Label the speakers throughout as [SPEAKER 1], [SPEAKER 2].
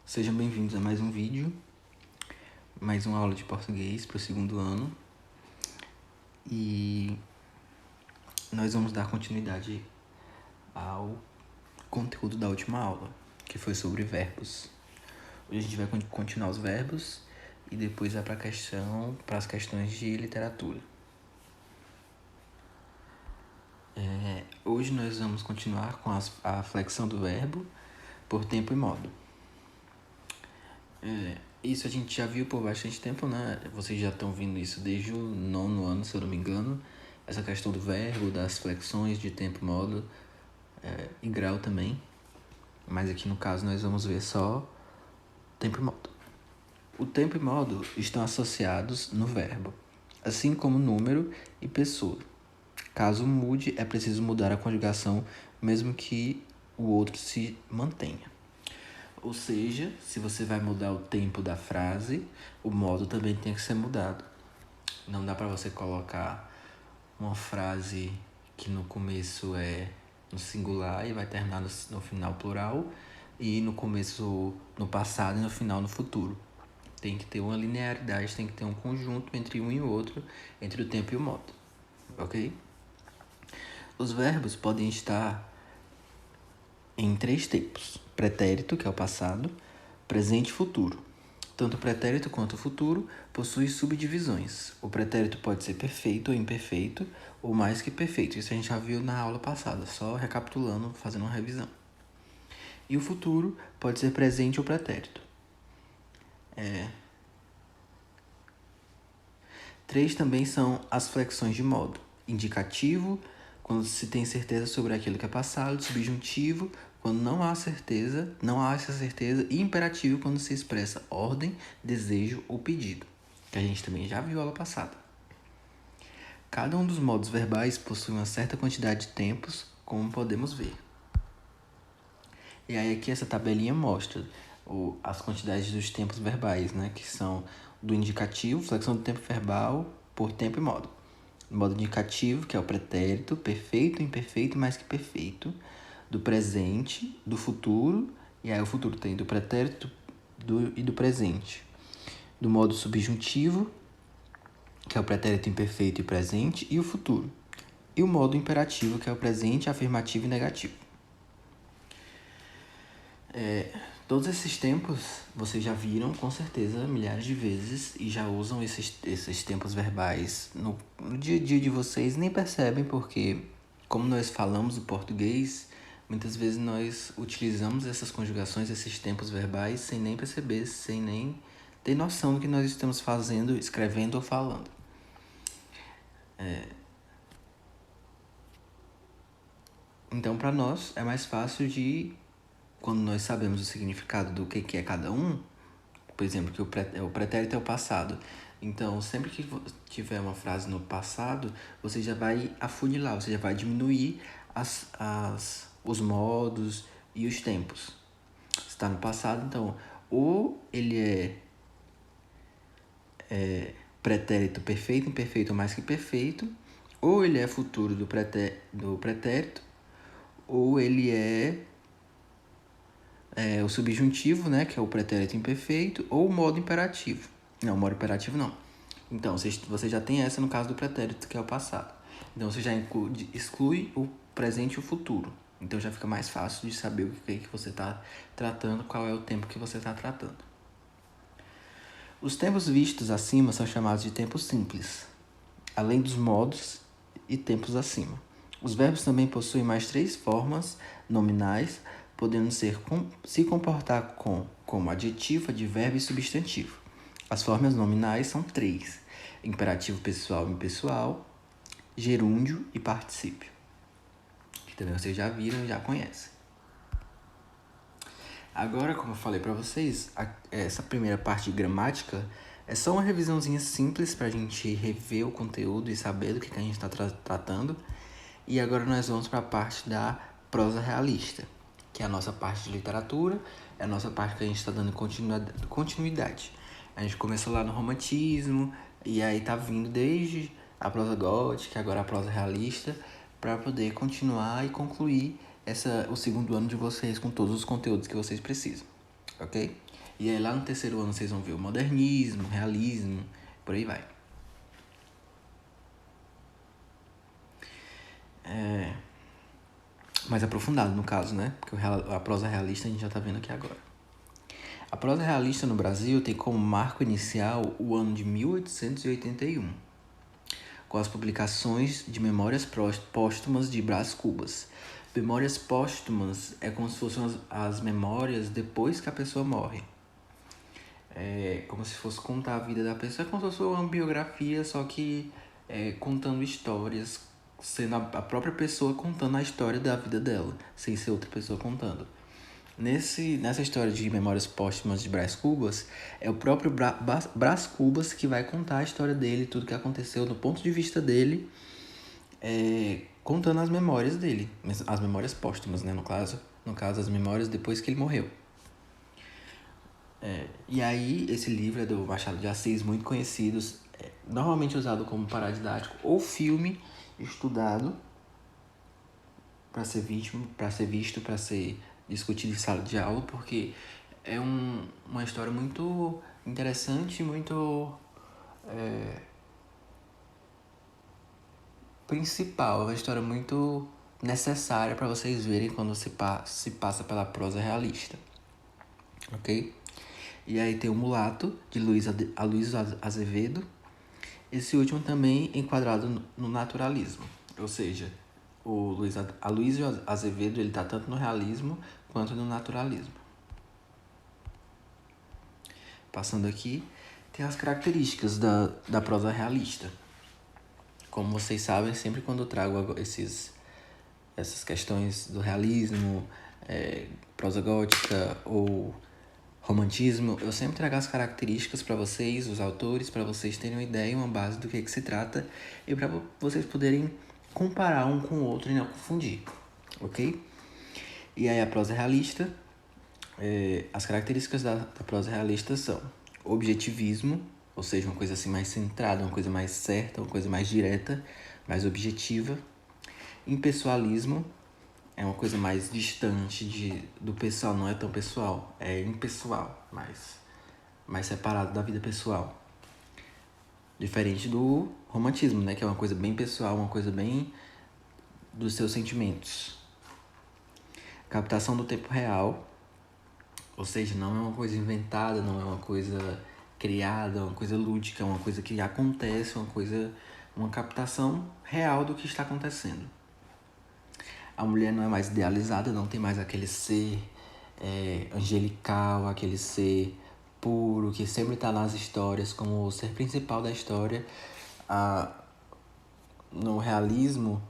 [SPEAKER 1] Sejam bem-vindos a mais um vídeo, mais uma aula de português para o segundo ano. E nós vamos dar continuidade ao conteúdo da última aula, que foi sobre verbos. Hoje a gente vai continuar os verbos e depois vai para as questões de literatura. Hoje nós vamos continuar com a flexão do verbo por tempo e modo. Isso a gente já viu por bastante tempo, né? Vocês já estão vendo isso desde o 9º ano, se eu não me engano. Essa questão do verbo, das flexões de tempo e modo e grau também. Mas aqui no caso nós vamos ver só tempo e modo. O tempo e modo estão associados no verbo, assim como número e pessoa. Caso mude, é preciso mudar a conjugação, mesmo que o outro se mantenha. Ou seja, se você vai mudar o tempo da frase, o modo também tem que ser mudado. Não dá para você colocar uma frase que no começo é no singular e vai terminar no final plural, e no começo no passado e no final no futuro. Tem que ter uma linearidade, tem que ter um conjunto entre um e o outro, entre o tempo e o modo, ok? Os verbos podem estar em 3 tipos: pretérito, que é o passado, presente e futuro. Tanto o pretérito quanto o futuro possuem subdivisões. O pretérito pode ser perfeito ou imperfeito, ou mais que perfeito. Isso a gente já viu na aula passada, só recapitulando, fazendo uma revisão. E o futuro pode ser presente ou pretérito. 3 também são as flexões de modo: indicativo, quando se tem certeza sobre aquilo que é passado; subjuntivo, quando não há essa certeza; e imperativo, quando se expressa ordem, desejo ou pedido, que a gente também já viu na aula passada. Cada um dos modos verbais possui uma certa quantidade de tempos, como podemos ver. E aí aqui essa tabelinha mostra as quantidades dos tempos verbais, né, que são do indicativo, flexão do tempo verbal por tempo e modo. Do modo indicativo, que é o pretérito, perfeito, imperfeito e mais que perfeito. Do presente, do futuro, e aí o futuro tem do pretérito e do presente. Do modo subjuntivo, que é o pretérito imperfeito e presente, e o futuro. E o modo imperativo, que é o presente, afirmativo e negativo. Todos esses tempos vocês já viram com certeza milhares de vezes e já usam esses tempos verbais no dia a dia de vocês, nem percebem, porque como nós falamos o português, muitas vezes nós utilizamos essas conjugações, esses tempos verbais, sem nem perceber, sem nem ter noção do que nós estamos fazendo, escrevendo ou falando. Então, para nós, é mais fácil quando nós sabemos o significado do que é cada um, por exemplo, que o pretérito é o passado. Então, sempre que tiver uma frase no passado, você já vai afunilar, você já vai diminuir os modos e os tempos. Está no passado, então, ou ele é pretérito perfeito, imperfeito ou mais que perfeito, ou ele é futuro do pretérito, ou ele é o subjuntivo, né, que é o pretérito imperfeito, ou o modo imperativo. Não, o modo imperativo não. Então, você já tem essa no caso do pretérito, que é o passado. Então, você já exclui o presente e o futuro. Então, já fica mais fácil de saber o que você está tratando, qual é o tempo que você está tratando. Os tempos vistos acima são chamados de tempos simples, além dos modos e tempos acima. Os verbos também possuem mais 3 formas nominais, podendo se comportar como adjetivo, advérbio e substantivo. As formas nominais são 3: imperativo pessoal e impessoal, gerúndio e particípio, que também vocês já viram e já conhecem. Agora, como eu falei para vocês, essa primeira parte de gramática é só uma revisãozinha simples para a gente rever o conteúdo e saber do que a gente está tratando. E agora nós vamos para a parte da prosa realista, que é a nossa parte de literatura, é a nossa parte que a gente está dando continuidade. A gente começou lá no romantismo, e aí tá vindo desde a prosa gótica, agora a prosa realista, para poder continuar e concluir o segundo ano de vocês com todos os conteúdos que vocês precisam, ok? E aí lá no terceiro ano vocês vão ver o modernismo, o realismo, por aí vai. Mais aprofundado no caso, né? Porque a prosa realista a gente já tá vendo aqui agora. A prosa realista no Brasil tem como marco inicial o ano de 1881, com as publicações de Memórias Póstumas de Brás Cubas. Memórias póstumas é como se fossem as memórias depois que a pessoa morre. É como se fosse contar a vida da pessoa, é como se fosse uma biografia, só que contando histórias, sendo a própria pessoa contando a história da vida dela, sem ser outra pessoa contando. Nessa história de Memórias Póstumas de Brás Cubas, é o próprio Brás Cubas que vai contar a história dele, tudo que aconteceu do ponto de vista dele, contando as memórias dele, as memórias póstumas, né, no caso as memórias depois que ele morreu. E aí esse livro é do Machado de Assis, muito conhecido, normalmente usado como paradidático ou filme estudado para ser visto, para ser discutido em sala de aula, porque é uma história muito interessante, muito principal, é uma história muito necessária para vocês verem quando se passa pela prosa realista, ok? E aí tem o Mulato, de Aloysio Azevedo, esse último também enquadrado no naturalismo, ou seja, o Aloysio Azevedo ele está tanto no realismo quanto no naturalismo. Passando aqui, tem as características da prosa realista. Como vocês sabem, sempre quando eu trago essas questões do realismo, prosa gótica ou romantismo, eu sempre trago as características para vocês, os autores, para vocês terem uma ideia, uma base do que se trata e para vocês poderem comparar um com o outro e não confundir, ok? E aí a prosa realista, as características da prosa realista são objetivismo, ou seja, uma coisa assim mais centrada, uma coisa mais certa, uma coisa mais direta, mais objetiva. Impessoalismo é uma coisa mais distante do pessoal, não é tão pessoal, é impessoal, mais separado da vida pessoal. Diferente do romantismo, né, que é uma coisa bem pessoal, uma coisa bem dos seus sentimentos. Captação do tempo real, ou seja, não é uma coisa inventada, não é uma coisa criada, é uma coisa lúdica, é uma coisa que acontece, uma captação real do que está acontecendo. A mulher não é mais idealizada, não tem mais aquele ser angelical, aquele ser puro, que sempre está nas histórias como o ser principal da história. No realismo,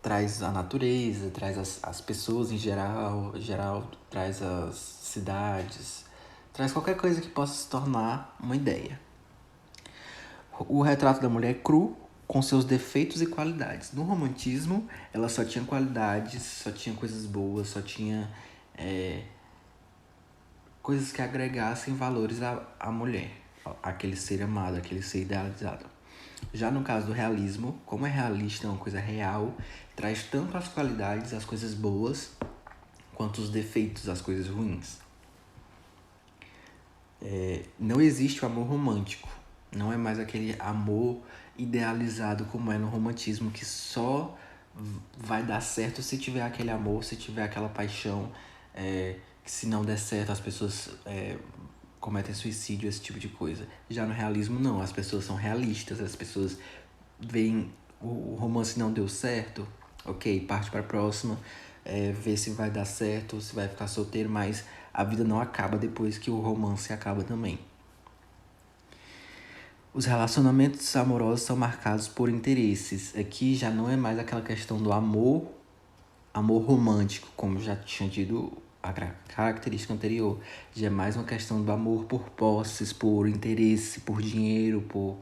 [SPEAKER 1] traz a natureza, traz as pessoas em geral, traz as cidades, traz qualquer coisa que possa se tornar uma ideia. O retrato da mulher é cru, com seus defeitos e qualidades. No romantismo, ela só tinha qualidades, só tinha coisas boas, só tinha coisas que agregassem valores à mulher, aquele ser amado, aquele ser idealizado. Já no caso do realismo, como é realista, é uma coisa real, traz tanto as qualidades, as coisas boas, quanto os defeitos, as coisas ruins. Não existe o amor romântico. Não é mais aquele amor idealizado como é no romantismo, que só vai dar certo se tiver aquele amor, se tiver aquela paixão, que se não der certo as pessoas cometem suicídio, esse tipo de coisa. Já no realismo não, as pessoas são realistas, as pessoas veem o romance não deu certo, ok, parte para a próxima, ver se vai dar certo, se vai ficar solteiro, mas a vida não acaba depois que o romance acaba também. Os relacionamentos amorosos são marcados por interesses. Aqui já não é mais aquela questão do amor romântico, como já tinha dito a característica anterior. Já é mais uma questão do amor por posses, por interesse, por dinheiro, por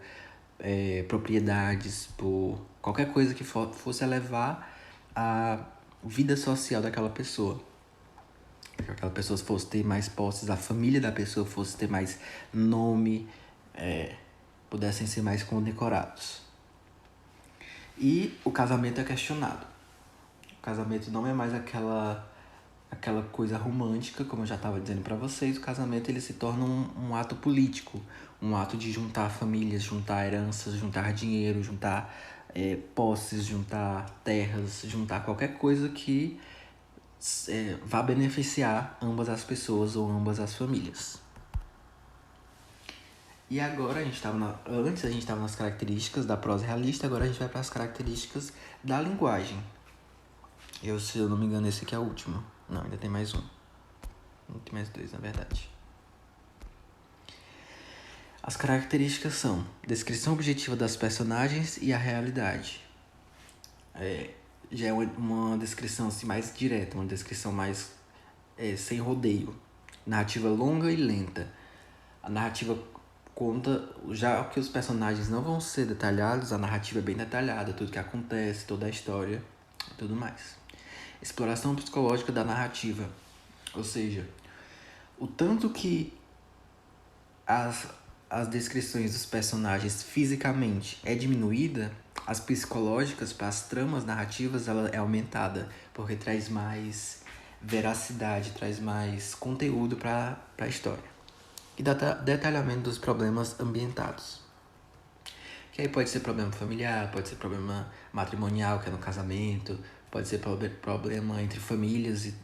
[SPEAKER 1] propriedades, por qualquer coisa que fosse elevar a vida social daquela pessoa. Que aquela pessoa fosse ter mais posses, a família da pessoa fosse ter mais nome, pudessem ser mais condecorados. E o casamento é questionado. O casamento não é mais aquela aquela coisa romântica, como eu já estava dizendo para vocês, o casamento ele se torna um ato político, um ato de juntar famílias, juntar heranças, juntar dinheiro, juntar posses, juntar terras, juntar qualquer coisa que vá beneficiar ambas as pessoas ou ambas as famílias. E agora antes a gente estava nas características da prosa realista, agora a gente vai para as características da linguagem. Se eu não me engano, esse aqui é o último. Não, ainda tem mais um. Tem mais dois, na verdade. As características são descrição objetiva das personagens e a realidade. Já é uma descrição assim, mais direta, uma descrição mais sem rodeio. Narrativa longa e lenta. A narrativa conta, já que os personagens não vão ser detalhados, a narrativa é bem detalhada, tudo que acontece, toda a história e tudo mais. Exploração psicológica da narrativa, ou seja, o tanto que as descrições dos personagens fisicamente é diminuída, as psicológicas para as tramas narrativas ela é aumentada, porque traz mais veracidade, traz mais conteúdo para a história. E detalhamento dos problemas ambientados. Que aí pode ser problema familiar, pode ser problema matrimonial, que é no casamento, pode ser problema entre famílias e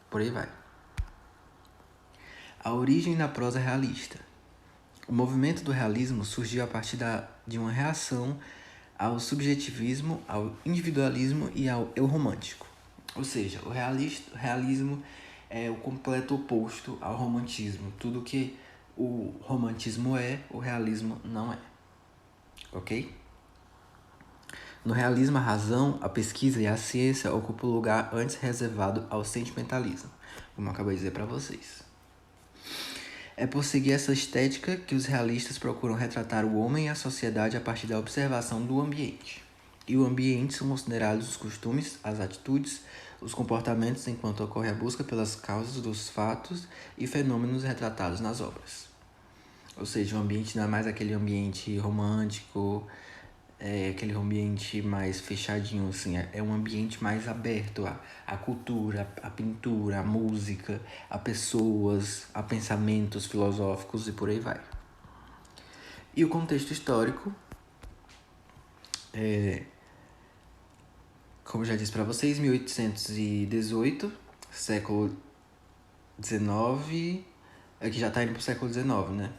[SPEAKER 1] por aí vai. A origem da prosa realista. O movimento do realismo surgiu a partir de uma reação ao subjetivismo, ao individualismo e ao eu romântico. Ou seja, o realismo é o completo oposto ao romantismo. Tudo que o romantismo o realismo não é. Ok? No realismo, a razão, a pesquisa e a ciência ocupam o lugar antes reservado ao sentimentalismo, como eu acabei de dizer para vocês. É por seguir essa estética que os realistas procuram retratar o homem e a sociedade a partir da observação do ambiente. E o ambiente são considerados os costumes, as atitudes, os comportamentos enquanto ocorre a busca pelas causas dos fatos e fenômenos retratados nas obras. Ou seja, o ambiente não é mais aquele ambiente romântico, aquele ambiente mais fechadinho, assim, é um ambiente mais aberto à cultura, à pintura, à música, a pessoas, a pensamentos filosóficos e por aí vai. E o contexto histórico, como já disse para vocês, 1818, século XIX, que já está indo para o século XIX, né?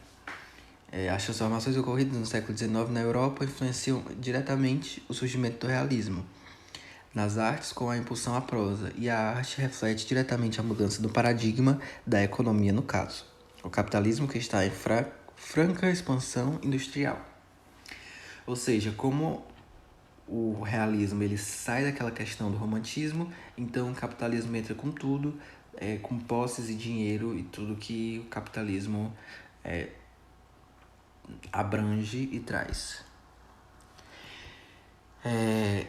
[SPEAKER 1] As transformações ocorridas no século XIX na Europa influenciam diretamente o surgimento do realismo nas artes com a impulsão à prosa, e a arte reflete diretamente a mudança do paradigma da economia no caso. O capitalismo que está em franca expansão industrial. Ou seja, como o realismo ele sai daquela questão do romantismo, então o capitalismo entra com tudo, com posses e dinheiro e tudo que o capitalismo abrange e traz.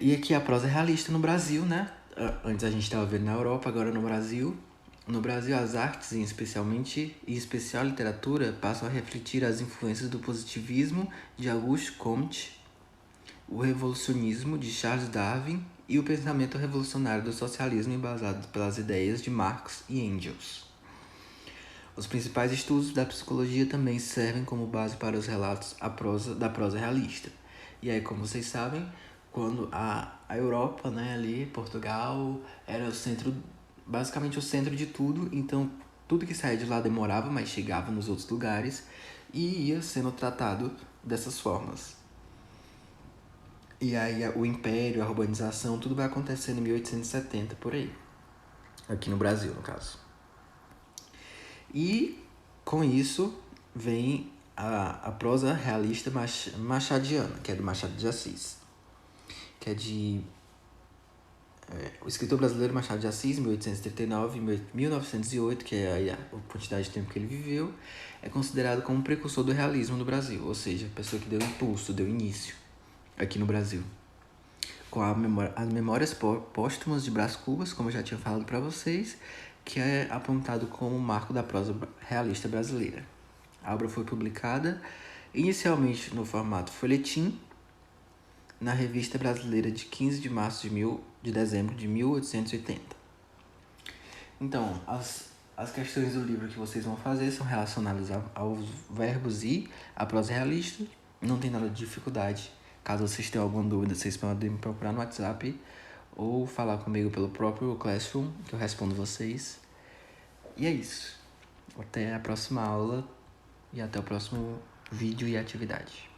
[SPEAKER 1] E aqui a prosa é realista no Brasil, né? Antes a gente estava vendo na Europa, agora no Brasil. No Brasil, as artes, em especial a literatura, passam a refletir as influências do positivismo de Auguste Comte, o revolucionismo de Charles Darwin e o pensamento revolucionário do socialismo embasado pelas ideias de Marx e Engels. Os principais estudos da psicologia também servem como base para os relatos da prosa realista. E aí, como vocês sabem, quando a Europa, né, ali, Portugal, era basicamente o centro de tudo, então tudo que saía de lá demorava, mas chegava nos outros lugares e ia sendo tratado dessas formas. E aí o império, a urbanização, tudo vai acontecendo em 1870, por aí. Aqui no Brasil, no caso. E com isso vem a prosa realista machadiana, que é do Machado de Assis. Que é o escritor brasileiro Machado de Assis, 1839 e 1908, que é a quantidade de tempo que ele viveu, é considerado como precursor do realismo no Brasil, ou seja, a pessoa que deu impulso, deu início aqui no Brasil. Com as Memórias Póstumas de Brás Cubas, como eu já tinha falado para vocês, que é apontado como o marco da prosa realista brasileira. A obra foi publicada inicialmente no formato folhetim, na Revista Brasileira de 15 de dezembro de 1880. Então, as questões do livro que vocês vão fazer são relacionadas aos verbos e à prosa realista. Não tem nada de dificuldade. Caso vocês tenham alguma dúvida, vocês podem me procurar no WhatsApp ou falar comigo pelo próprio Classroom, que eu respondo vocês. E é isso. Até a próxima aula e até o próximo vídeo e atividade.